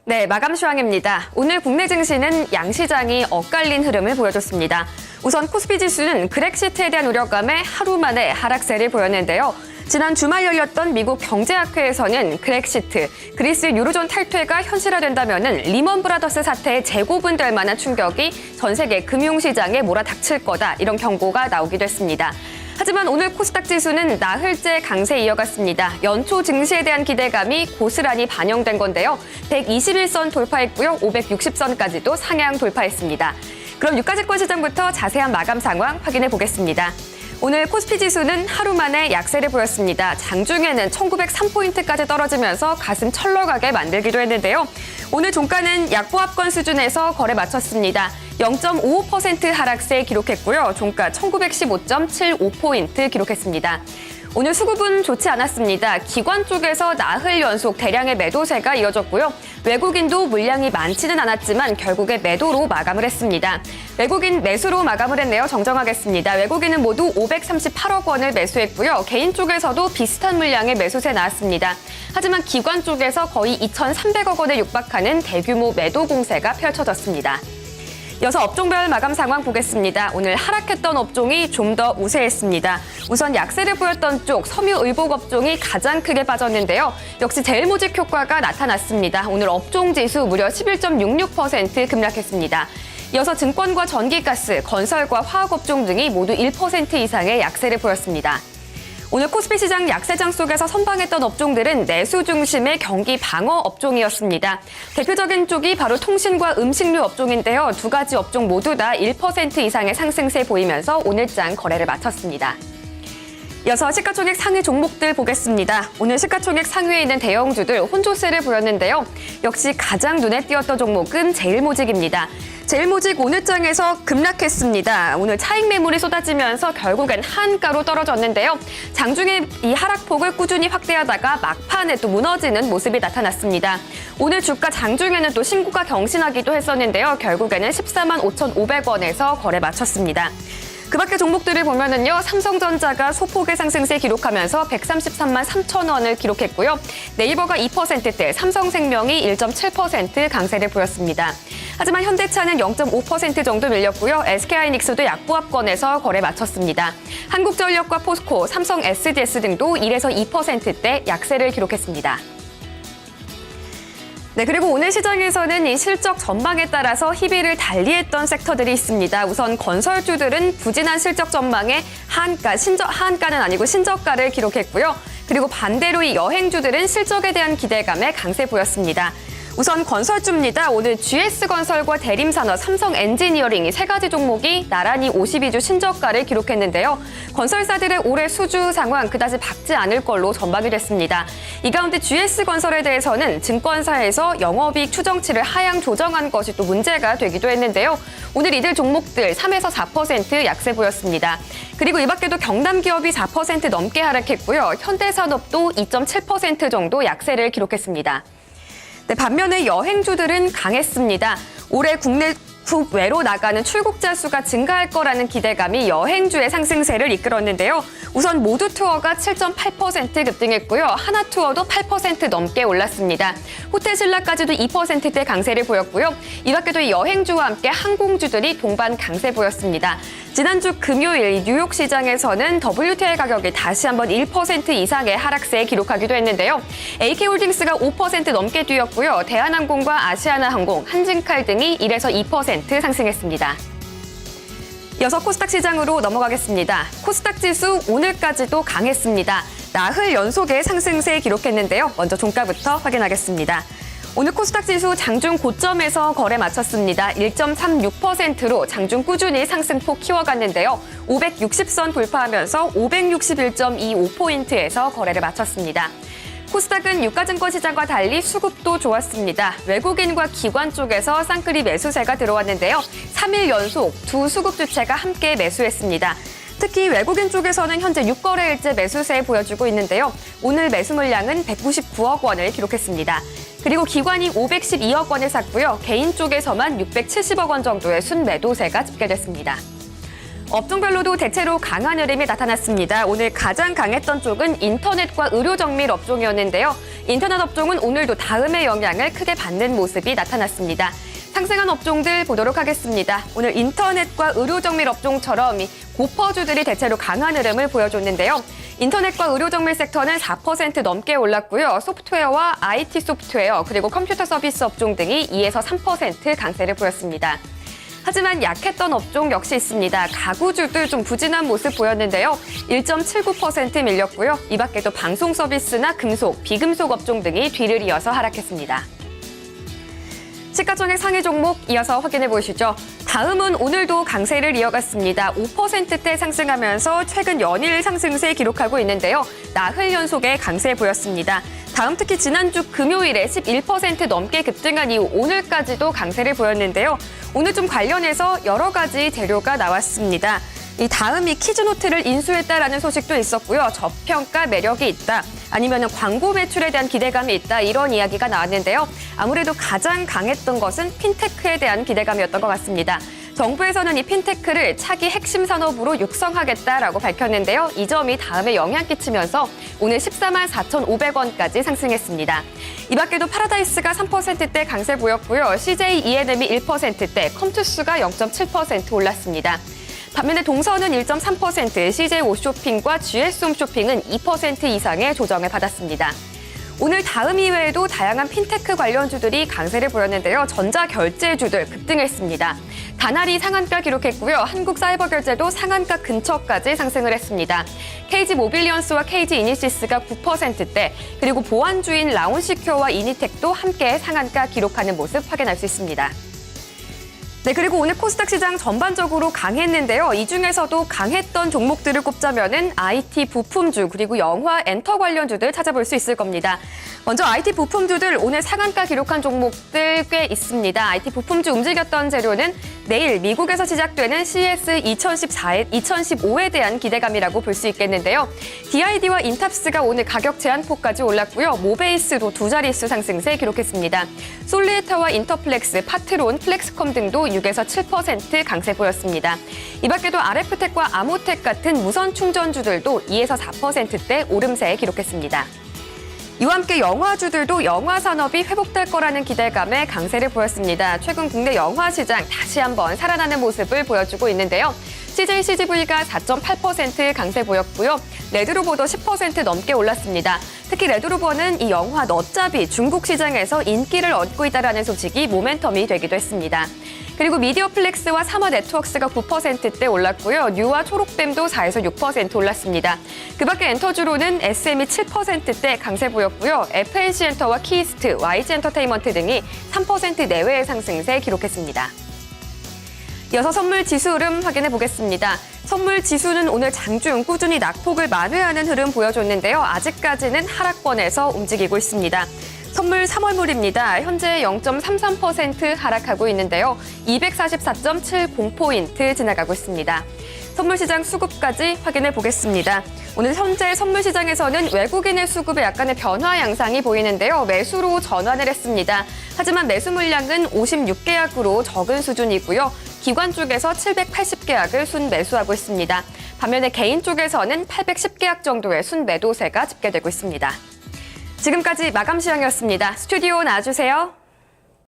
네, 마감 시황입니다. 오늘 국내 증시는 양시장이 엇갈린 흐름을 보여줬습니다. 우선 코스피 지수는 그렉시트에 대한 우려감에 하루 만에 하락세를 보였는데요. 지난 주말 열렸던 미국 경제학회에서는 그렉시트, 그리스 유로존 탈퇴가 현실화된다면 리먼 브라더스 사태에 재고분될 만한 충격이 전 세계 금융시장에 몰아닥칠 거다, 이런 경고가 나오기도 했습니다. 하지만 오늘 코스닥 지수는 나흘째 강세 이어갔습니다. 연초 증시에 대한 기대감이 고스란히 반영된 건데요. 121선 돌파했고요. 560선까지도 상향 돌파했습니다. 그럼 유가증권 시장부터 자세한 마감 상황 확인해 보겠습니다. 오늘 코스피 지수는 하루 만에 약세를 보였습니다. 장중에는 1903포인트까지 떨어지면서 가슴 철렁하게 만들기도 했는데요. 오늘 종가는 약보합권 수준에서 거래 마쳤습니다. 0.55% 하락세 기록했고요. 종가 1915.75포인트 기록했습니다. 오늘 수급은 좋지 않았습니다. 기관 쪽에서 나흘 연속 대량의 매도세가 이어졌고요. 외국인도 물량이 많지는 않았지만 결국에 매도로 마감을 했습니다. 외국인 매수로 마감을 했네요. 정정하겠습니다. 외국인은 모두 538억 원을 매수했고요. 개인 쪽에서도 비슷한 물량의 매수세 나왔습니다. 하지만 기관 쪽에서 거의 2,300억 원에 육박하는 대규모 매도 공세가 펼쳐졌습니다. 이어서 업종별 마감 상황 보겠습니다. 오늘 하락했던 업종이 좀 더 우세했습니다. 우선 약세를 보였던 쪽 섬유의복 업종이 가장 크게 빠졌는데요. 역시 제일모직 효과가 나타났습니다. 오늘 업종지수 무려 11.66% 급락했습니다. 이어서 증권과 전기가스, 건설과 화학업종 등이 모두 1% 이상의 약세를 보였습니다. 오늘 코스피 시장 약세장 속에서 선방했던 업종들은 내수 중심의 경기 방어 업종이었습니다. 대표적인 쪽이 바로 통신과 음식료 업종인데요. 두 가지 업종 모두 다 1% 이상의 상승세 보이면서 오늘장 거래를 마쳤습니다. 이어서 시가총액 상위 종목들 보겠습니다. 오늘 시가총액 상위에 있는 대형주들 혼조세를 보였는데요. 역시 가장 눈에 띄었던 종목은 제일모직입니다. 제일모직 오늘장에서 급락했습니다. 오늘 차익 매물이 쏟아지면서 결국엔 하한가로 떨어졌는데요. 장중에 이 하락폭을 꾸준히 확대하다가 막판에 또 무너지는 모습이 나타났습니다. 오늘 주가 장중에는 또 신고가 경신하기도 했었는데요. 결국에는 14만 5,500원에서 거래 마쳤습니다. 그 밖에 종목들을 보면은요, 삼성전자가 소폭의 상승세 기록하면서 133만 3천 원을 기록했고요. 네이버가 2%대, 삼성생명이 1.7% 강세를 보였습니다. 하지만 현대차는 0.5% 정도 밀렸고요. SK하이닉스도 약보합권에서 거래 마쳤습니다. 한국전력과 포스코, 삼성 SDS 등도 1에서 2%대 약세를 기록했습니다. 네, 그리고 오늘 시장에서는 이 실적 전망에 따라서 희비를 달리했던 섹터들이 있습니다. 우선 건설주들은 부진한 실적 전망에 하한가는 아니고 신저가를 기록했고요. 그리고 반대로 이 여행주들은 실적에 대한 기대감에 강세 보였습니다. 우선 건설주입니다. 오늘 GS건설과 대림산업, 삼성엔지니어링 이 세 가지 종목이 나란히 52주 신저가를 기록했는데요. 건설사들의 올해 수주 상황 그다지 밝지 않을 걸로 전망이 됐습니다. 이 가운데 GS건설에 대해서는 증권사에서 영업이익 추정치를 하향 조정한 것이 또 문제가 되기도 했는데요. 오늘 이들 종목들 3에서 4% 약세 보였습니다. 그리고 이 밖에도 경남기업이 4% 넘게 하락했고요. 현대산업도 2.7% 정도 약세를 기록했습니다. 네, 반면에 여행주들은 강했습니다. 올해 국내 국외로 나가는 출국자 수가 증가할 거라는 기대감이 여행주의 상승세를 이끌었는데요. 우선 모두투어가 7.8% 급등했고요. 하나투어도 8% 넘게 올랐습니다. 호텔신라까지도 2%대 강세를 보였고요. 이 밖에도 여행주와 함께 항공주들이 동반 강세 보였습니다. 지난주 금요일 뉴욕 시장에서는 WTI 가격이 다시 한번 1% 이상의 하락세 기록하기도 했는데요. AK홀딩스가 5% 넘게 뛰었고요. 대한항공과 아시아나항공, 한진칼 등이 1에서 2% 상승했습니다. 이어서 코스닥 시장으로 넘어가겠습니다. 코스닥 지수 오늘까지도 강했습니다. 나흘 연속의 상승세 기록했는데요. 먼저 종가부터 확인하겠습니다. 오늘 코스닥 지수 장중 고점에서 거래 마쳤습니다. 1.36%로 장중 꾸준히 상승폭 키워갔는데요. 560선 돌파하면서 561.25포인트에서 거래를 마쳤습니다. 코스닥은 유가증권 시장과 달리 수급도 좋았습니다. 외국인과 기관 쪽에서 쌍끌이 매수세가 들어왔는데요. 3일 연속 두 수급 주체가 함께 매수했습니다. 특히 외국인 쪽에서는 현재 6거래일째 매수세 보여주고 있는데요. 오늘 매수 물량은 199억 원을 기록했습니다. 그리고 기관이 512억 원을 샀고요. 개인 쪽에서만 670억 원 정도의 순매도세가 집계됐습니다. 업종별로도 대체로 강한 흐름이 나타났습니다. 오늘 가장 강했던 쪽은 인터넷과 의료 정밀 업종이었는데요. 인터넷 업종은 오늘도 다음의 영향을 크게 받는 모습이 나타났습니다. 상승한 업종들 보도록 하겠습니다. 오늘 인터넷과 의료 정밀 업종처럼 고퍼주들이 대체로 강한 흐름을 보여줬는데요. 인터넷과 의료 정밀 섹터는 4% 넘게 올랐고요. 소프트웨어와 IT 소프트웨어 그리고 컴퓨터 서비스 업종 등이 2에서 3% 강세를 보였습니다. 하지만 약했던 업종 역시 있습니다. 가구주들 좀 부진한 모습 보였는데요. 1.79% 밀렸고요. 이 밖에도 방송 서비스나 금속, 비금속 업종 등이 뒤를 이어서 하락했습니다. 시가총액 상위 종목 이어서 확인해 보시죠. 다음은 오늘도 강세를 이어갔습니다. 5%대 상승하면서 최근 연일 상승세 기록하고 있는데요. 나흘 연속의 강세 보였습니다. 다음 특히 지난주 금요일에 11% 넘게 급등한 이후 오늘까지도 강세를 보였는데요. 오늘 좀 관련해서 여러 가지 재료가 나왔습니다. 이 다음이 키즈노트를 인수했다라는 소식도 있었고요. 저평가 매력이 있다. 아니면 광고 매출에 대한 기대감이 있다. 이런 이야기가 나왔는데요. 아무래도 가장 강했던 것은 핀테크에 대한 기대감이었던 것 같습니다. 정부에서는 이 핀테크를 차기 핵심 산업으로 육성하겠다라고 밝혔는데요. 이 점이 다음에 영향 끼치면서 오늘 14만 4,500원까지 상승했습니다. 이 밖에도 파라다이스가 3%대 강세 보였고요. CJ E&M이 1%대, 컴투스가 0.7% 올랐습니다. 반면에 동선은 1.3%, CJ 오쇼핑과 GS홈쇼핑은 2% 이상의 조정을 받았습니다. 오늘 다음 이외에도 다양한 핀테크 관련주들이 강세를 보였는데요. 전자결제주들 급등했습니다. 다나리 상한가 기록했고요. 한국사이버결제도 상한가 근처까지 상승을 했습니다. KG모빌리언스와 KG이니시스가 9%대, 그리고 보안주인 라온시큐어와 이니텍도 함께 상한가 기록하는 모습 확인할 수 있습니다. 네, 그리고 오늘 코스닥 시장 전반적으로 강했는데요. 이 중에서도 강했던 종목들을 꼽자면은 IT 부품주 그리고 영화 엔터 관련주들 찾아볼 수 있을 겁니다. 먼저 IT 부품주들 오늘 상한가 기록한 종목들 꽤 있습니다. IT 부품주 움직였던 재료는 내일 미국에서 시작되는 CES 2015에 대한 기대감이라고 볼 수 있겠는데요. DID와 인탑스가 오늘 가격 제한폭까지 올랐고요. 모베이스도 두 자릿수 상승세 기록했습니다. 솔리에타와 인터플렉스, 파트론, 플렉스컴 등도 6에서 7% 강세 보였습니다. 이 밖에도 RF텍과 아모텍 같은 무선 충전주들도 2에서 4%대 오름세 기록했습니다. 이와 함께 영화주들도 영화 산업이 회복될 거라는 기대감에 강세를 보였습니다. 최근 국내 영화 시장 다시 한번 살아나는 모습을 보여주고 있는데요. CJ CGV가 4.8% 강세 보였고요. 레드로버도 10% 넘게 올랐습니다. 특히 레드로버는 이 영화 너짭이 중국 시장에서 인기를 얻고 있다는 소식이 모멘텀이 되기도 했습니다. 그리고 미디어플렉스와 삼화네트워크스가 9%대 올랐고요. 뉴와 초록뱀도 4에서 6% 올랐습니다. 그 밖에 엔터주로는 SM이 7%대 강세 보였고요. FNC엔터와 키스트, YG엔터테인먼트 등이 3% 내외의 상승세 기록했습니다. 이어서 선물 지수 흐름 확인해 보겠습니다. 선물 지수는 오늘 장중 꾸준히 낙폭을 만회하는 흐름 보여줬는데요. 아직까지는 하락권에서 움직이고 있습니다. 선물 3월물입니다. 현재 0.33% 하락하고 있는데요. 244.70포인트 지나가고 있습니다. 선물시장 수급까지 확인해 보겠습니다. 오늘 현재 선물시장에서는 외국인의 수급에 약간의 변화 양상이 보이는데요. 매수로 전환을 했습니다. 하지만 매수 물량은 56계약으로 적은 수준이고요. 기관 쪽에서 780계약을 순매수하고 있습니다. 반면에 개인 쪽에서는 810계약 정도의 순매도세가 집계되고 있습니다. 지금까지 마감 시황이었습니다. 스튜디오 나와주세요.